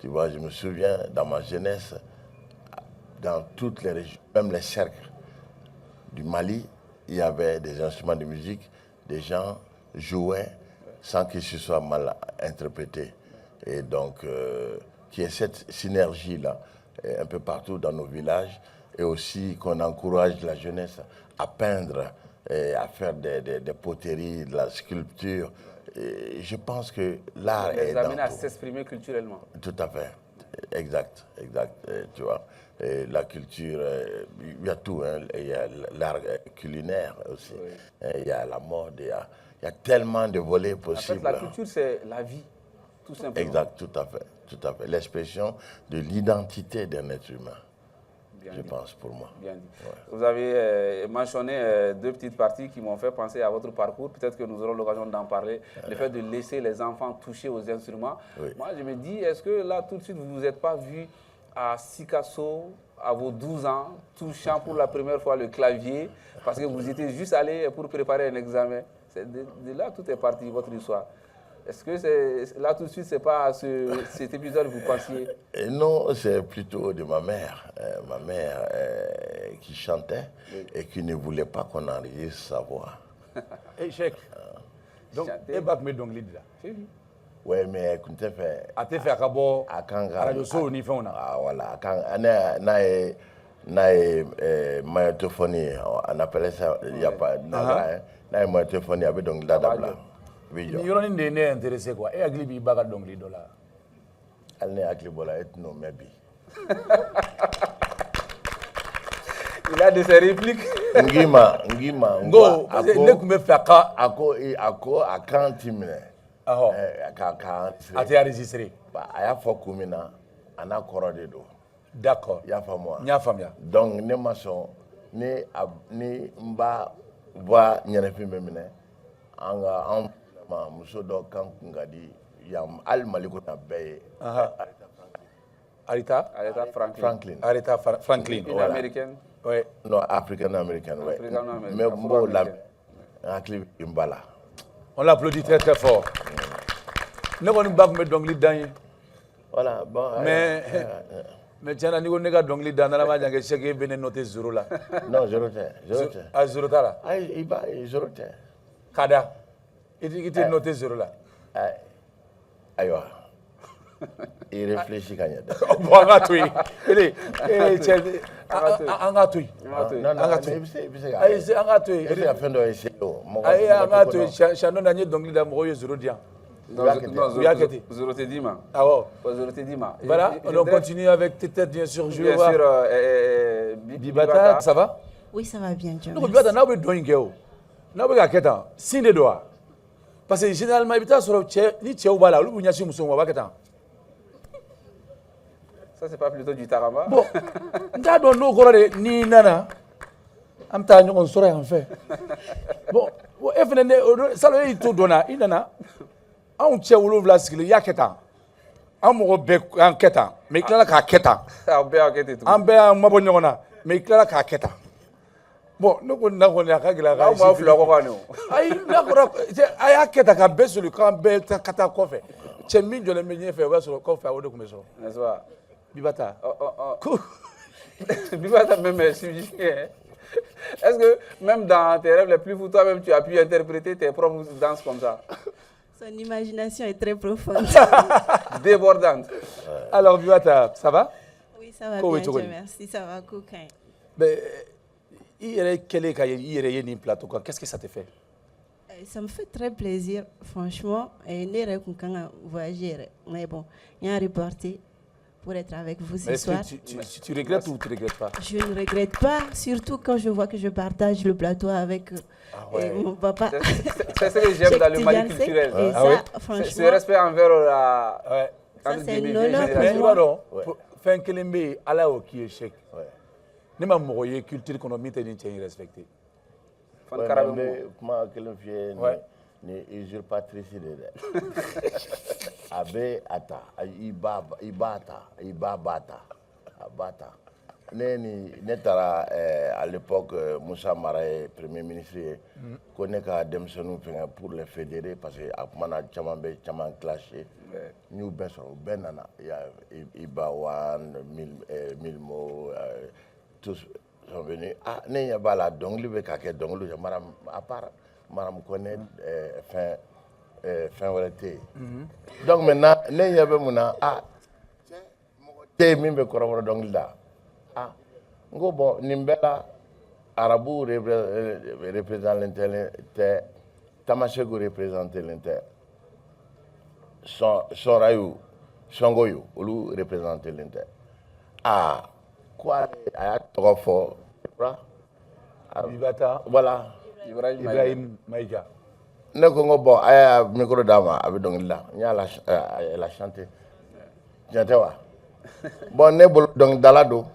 Tu vois, je me souviens, dans ma jeunesse, dans toutes les régions, même les cercles du Mali, il y avait des instruments de musique, des gens jouaient sans que ce soit mal interprété. Et donc, qu'il y ait cette synergie-là un peu partout dans nos villages et aussi qu'on encourage la jeunesse à peindre, et à faire des poteries, de la sculpture. Et je pense que l'art est Les dans amener à tout. s'exprimer culturellement. Tout à fait. Exact, exact. Tu vois, et la culture, il y a tout. Hein. Il y a l'art culinaire aussi. Oui. Il y a la mode, il y a tellement de volets possibles. En fait, la culture, c'est la vie, tout simplement. Exact, tout à fait. Tout à fait. L'expression de l'identité d'un être humain, Bien je dit. pense, pour moi. Bien dit. Ouais. Vous avez mentionné deux petites parties qui m'ont fait penser à votre parcours. Peut-être que nous aurons l'occasion d'en parler. Le fait de laisser les enfants toucher aux instruments. Oui. Moi, je me dis, est-ce que là, tout de suite, vous ne vous êtes pas vu à Sikasso, à vos 12 ans, touchant pour la première fois le clavier, parce que vous étiez juste allé pour préparer un examen? De là, tout est parti, votre histoire. Est-ce que là, tout de suite, ce n'est pas cet épisode que vous pensiez? Et non, c'est plutôt de ma mère. Ma mère qui chantait et qui ne voulait pas qu'on enregistre sa voix. Et Cheikh, donc, Chanter. et bak me dongli de la. Oui, mais kun tɛ fɛ A tɛ fɛ a ka bɔ a kan ka radio sow ni fɛnw na. Ah, voilà, a kan n'a ye magnétophone ye, on appelait ça il y a pas n'a ye magnétophone ye, a bɛ dɔnkilida dabila i bɛ Ni jɔ yɔrɔnin de ye ne intéressé quoi. E hakili b'i ba ka dɔnkili dɔ la. hali ne hakili bɔra e tɛn'o mɛn bi. Il a de ses répliques. n k'i ma N ko parce que ne tun bɛ fɛ a ka a kan ti minɛ Ahɔ. ka a tɛ enregistré. a y'a fɔ kun min na a n'a kɔrɔ de don D'accord. i y'a faamu wa. N y'a faamuya. Donc ne ma sɔn ni n b'a voix ɲɛnafin bɛ minɛ an muso dɔ kan kun ka di yan hali Mali kɔnɔ bɛɛ ye Arita Franklin. Arita Franklin. Une américaine. Ouais. Non, africaine-américaine, ouais. Africaine-américaine, Mais bon, la afro-américaine. hakili bɛ n ba la. On l'applaudit très très fort. Ne kɔni ba tun bɛ dɔnkili da n ye. Voilà, bon. Mais tiɲɛ na n'i ko ne ka dɔnkili da n'Ala ma jan kɛ Cheikh e bɛ ne noter 0 la. Non, zéro tɛ, zéro tɛ. Ah 0 t'a la. Ayi, i b'a ye zéro tɛ. Ka da. I tɛ noter 0 la. Ayiwa, i réfléchis ka ɲɛ dɛ. Bon an ka to yen. Ele cɛ an ka to yen. Non, non, i bɛ se ka. Ayi an ka to I bɛ se yen. ka fɛn dɔ essayer o. Ayi an ka to yen. Shandon na n ye dɔnkili da mɔgɔw ye 0 di yan. Zoro te dit ma. Ah ouais. Zoro te dit ma. Voilà, on continue avec tes têtes bien sûr. Bien sûr, Bibata, ça va? Oui, ça va bien, Dieu Ne ko merci. Bibata n'aw bɛ dɔn in kɛ o. N'aw bɛ ka kɛ tan, sin de don wa? Parce que généralement i bɛ taa sɔrɔ ni cɛw b'a la olu b'u ɲɛsin musow ma, u b'a kɛ tan. Ça c'est pas plutôt du tarama? Bon, n t'a dɔn n'o kɔrɔ de n'i nana an bɛ taa ɲɔgɔn sɔrɔ yan fɛ. Bon, e fɛnɛ ne salon e y'i to dɔnna i nana anw cɛ 7 sigilen i y'a kɛ tan. An mɔgɔ bɛɛ y'an kɛ tan mais i tilala k'a kɛ tan. Aw bɛɛ y'a kɛ ten tugun. An bɛɛ y'an mabɔ ɲɔgɔn na mais i tilala k'a kɛ tan. Bon, ne ko na kɔni a ka gɛlɛ a ka Aw m'aw fila kɔ kan ayi n'a kɔrɔ a y'a kɛ tan ka bɛɛ soli k'an bɛɛ ka taa kɔfɛ. Cɛ min jɔlen bɛ ɲɛfɛ o b'a sɔrɔ kɔfɛ o de tun bɛ sɔrɔ. N'est-ce pas? Bibata. Ko Bibata même est sujet. Est-ce que même dans tes rêves les plus fous, toi-même tu as pu interpréter tes propres danses comme ça? Son imagination est très profonde. Débordante. Alors Bibata, ça va? Oui, ça va Ko bien, bɛ cogo Dieu di? merci. Ça va, coquin. Mais i yɛrɛ kɛlen ka i yɛrɛ ye nin plateau kan, qu'est-ce que ça te fait? Ça me fait très plaisir, franchement. Et ne yɛrɛ kun kan ka voyager yɛrɛ. Mais bon, n y'a reporté pour être avec vous ce Mais est-ce soir. que tu regrettes ou tu ne regrettes pas? Je ne regrette pas, surtout quand je vois que je partage le plateau avec mon papa. C'est ce que j'aime dans le Mali Cheikh culturel. Et Ah oui? ça, franchement, Ce respect envers la... Ouais. ça entre c'est un guillemets, honneur Mais i pour b'a moi. dɔn fɛn kelen bɛ yen Ala y'o k'i ye Cheikh. Ne ma mɔgɔ ye culture kɔnɔ min tɛ nin cɛ in respecté. Fan Ouais, karabe mais mo. n bɛ kuma kelen f'i ye ni usurpatrice de dɛ. A bɛ a ta, i b'a ta, a b'a ta. ne taara à l'époque Moussa Mara ye premier ministre ye ko ne ka denmisɛnninw fɛngɛ pour les fédérer parce que a kuma na caman bɛ caman clasher n y'u bɛɛ sɔrɔ u bɛɛ nana Iba Wan Milmo tous sont venus ne ɲɛ b'a la dɔnkili bɛ ka kɛ dɔnkili kɛ à part Maram Koné fɛn wɛrɛ tɛ yen donc maintenant ne ɲɛ bɛ mun na mɔgɔ tɛ yen min bɛ kɔrɔbɔrɔ dɔnkili da n ko bon nin bɛɛ la arabu représentelen tɛ tamasegu représentelen tɛ sɔnrayu sɔngoyu olu représentelen tɛ ko a y'a tɔgɔ fɔ Bibata voilà Ibrahim Maïga. ne ko n ko bon a y'a micro d'a ma a bɛ dɔnkili da n y'a la chanter tiɲɛ tɛ wa bon ne bolo dɔnkilidala don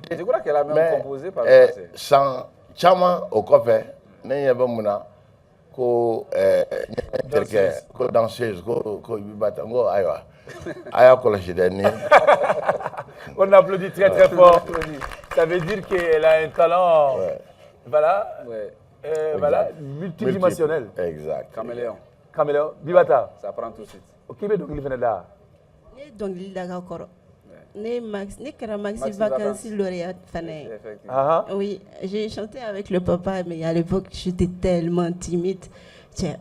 je crois qu'elle a même composé par le passé. San caman o kɔfɛ ne ɲɛ bɛ mun na ko terikɛ ko danseuse ko Bibata n ko ayiwa a y'a kɔlɔsi dɛ ni. On applaudit très très fort. Ça veut dire qu'elle a un talent, voilà, voilà, multidimensionnel. Exact. Caméléon. Bibata. Ça prend tout de suite. Qui veut donc le là? Donc il a encore. Ne kɛra Maxi Vacances lauréate fana. Oui, j'ai chanté avec le papa, mais à l'époque j'étais tellement timide. Tiens,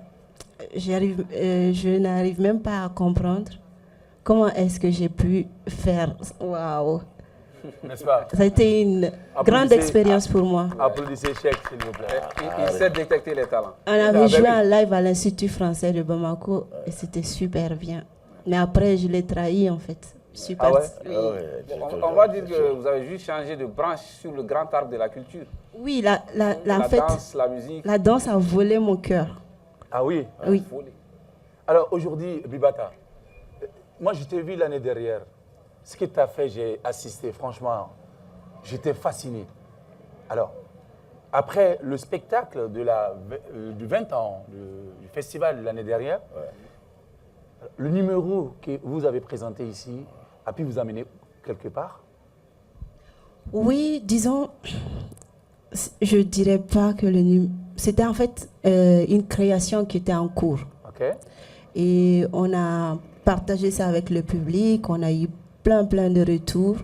je n'arrive même pas à comprendre comment est-ce que j'ai pu faire. Waouh! N'est-ce pas? Ça a été une grande expérience pour moi. Applaudissez Cheikh, s'il vous plaît. Il sait détecter les talents. On avait joué en live à l'Institut français de Bamako et c'était super bien. Mais après, je l'ai trahi en fait. Super. On va dire que vous avez juste changé de branche sur le grand arbre de la culture. Oui, la danse, la musique. La danse a volé mon cœur. Ah oui? Oui. Alors aujourd'hui, Bibata, moi je t'ai vu l'année dernière. Ce que tu as fait, j'ai assisté, franchement, j'étais fasciné. Alors, après le spectacle du 20 ans du festival l'année dernière, le numéro que vous avez présenté ici a pu vous amener quelque part? Oui, disons, je ne dirais pas que le numéro... C'était en fait une création qui était en cours. Okay. Et on a partagé ça avec le public, on a eu plein de retours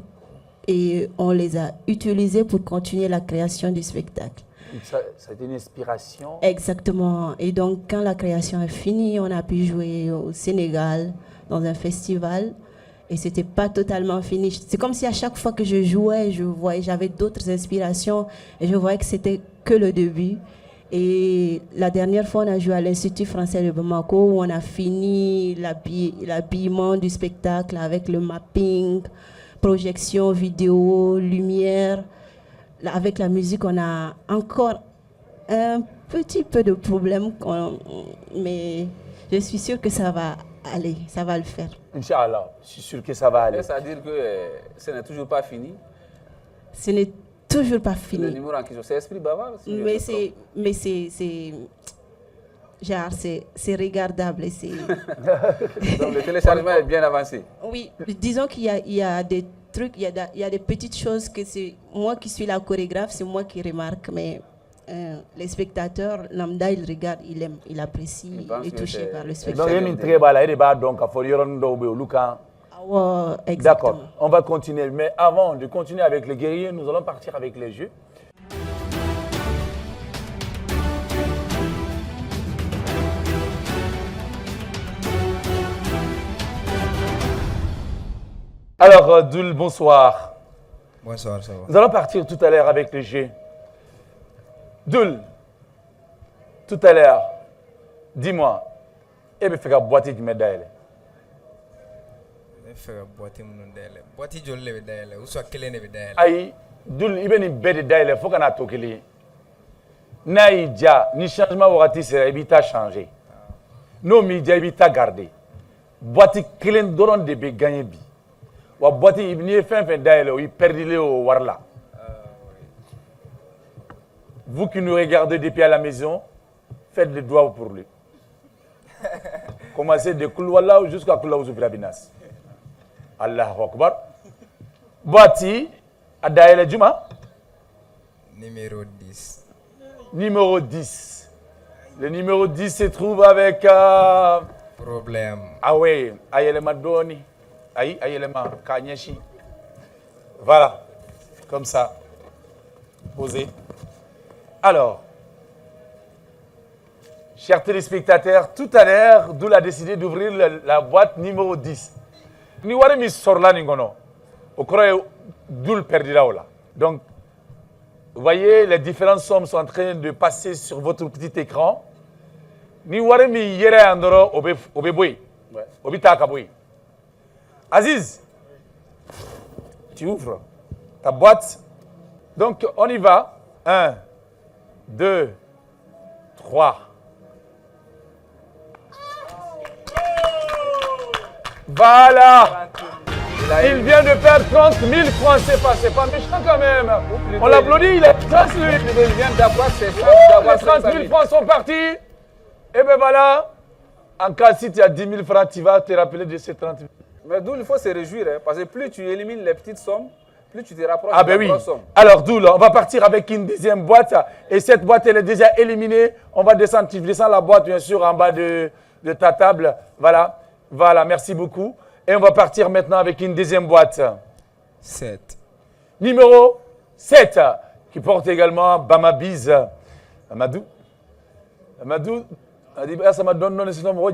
et on les a utilisés pour continuer la création du spectacle. Ça a été une inspiration? Exactement. Et donc, quand la création est finie, on a pu jouer au Sénégal, dans un festival. Et ce n'était pas totalement fini. C'est comme si à chaque fois que je jouais, j'avais d'autres inspirations. Et je voyais que c'était que le début. Et la dernière fois, on a joué à l'Institut français de Bamako, où on a fini l'habillement du spectacle avec le mapping, projection, vidéo, lumière. Avec la musique, on a encore un petit peu de problème, mais je suis sûre que ça va aller, ça va le faire. Inch'Allah, je suis sûr que ça va aller. C'est-à-dire que ce n'est toujours pas fini? Ce n'est toujours pas fini. Le numéro en question, c'est Esprit Bavard? C'est regardable. Donc le téléchargement est bien avancé? Oui, disons qu'il y a des trucs, il y a des petites choses que c'est moi qui suis la chorégraphe, c'est moi qui remarque, mais les spectateurs, lambda, ils regardent, ils aiment, ils apprécient, ils sont touchés par le spectacle. D'accord, on va continuer, mais avant de continuer avec les guerriers, nous allons partir avec les jeux. Alors, Doul, bonsoir. Bonsoir, ça va. Nous allons partir tout à l'heure avec le jeu. Doul, tout à l'heure, dis-moi, et bien, faire boîte du médaille. Faire boîte mon médaille. Boîte de le médaille, ou soit quelle est médaille. Aïe, Doul, il y a une bête de médaille, il faut qu'on a tout qu'il Naïdja, ni changement wakati sera, il t'a changé. Non, média, il t'a gardé. Boîte clé d'oron de be gagner bi. Wa boîte il n'y a fin d'aile, il perdit le warla. Vous qui nous regardez depuis à la maison, faites des doigts pour lui. Commencez de Koulouala jusqu'à Koulouala Zoubrabinas. Allahu Akbar. Boîte, Adaele Juma. Numéro 10. Numéro 10. Le numéro 10 se trouve avec... Problème. Ah oui, Ayelema Doni. Ayelema Kanyeshi. Voilà, comme ça. Posé. Alors, chers téléspectateurs, tout à l'heure, Doul a décidé d'ouvrir la boîte numéro 10. Ni wari mi sorla ni ngono. Au croire Doul perdira là. Donc, vous voyez, les différentes sommes sont en train de passer sur votre petit écran. Ni wari mi yere andoro obe boy. Obi taka boy. Aziz, tu ouvres ta boîte. Donc, on y va. 1, 2, 3. Voilà. Il vient de perdre 30 000 francs CFA. C'est pas méchant quand même. On l'applaudit, il est trans lui. Il vient d'avoir ses chances Les 30 000 francs sont partis. Et bien voilà. En cas si tu as 10 000 francs, tu vas te rappeler de ces 30 000. Mais d'où il faut se réjouir, hein, parce que plus tu élimines les petites sommes, plus tu te rapproches Ah de ben la oui. grosse somme. Alors Doul, on va partir avec une deuxième boîte. Et cette boîte, elle est déjà éliminée. On va descendre, tu descends la boîte bien sûr en bas de ta table. Voilà, voilà, merci beaucoup. Et on va partir maintenant avec une deuxième boîte. 7. Numéro 7, qui porte également Bamabiz. Amadou. Amadou, ça m'a donné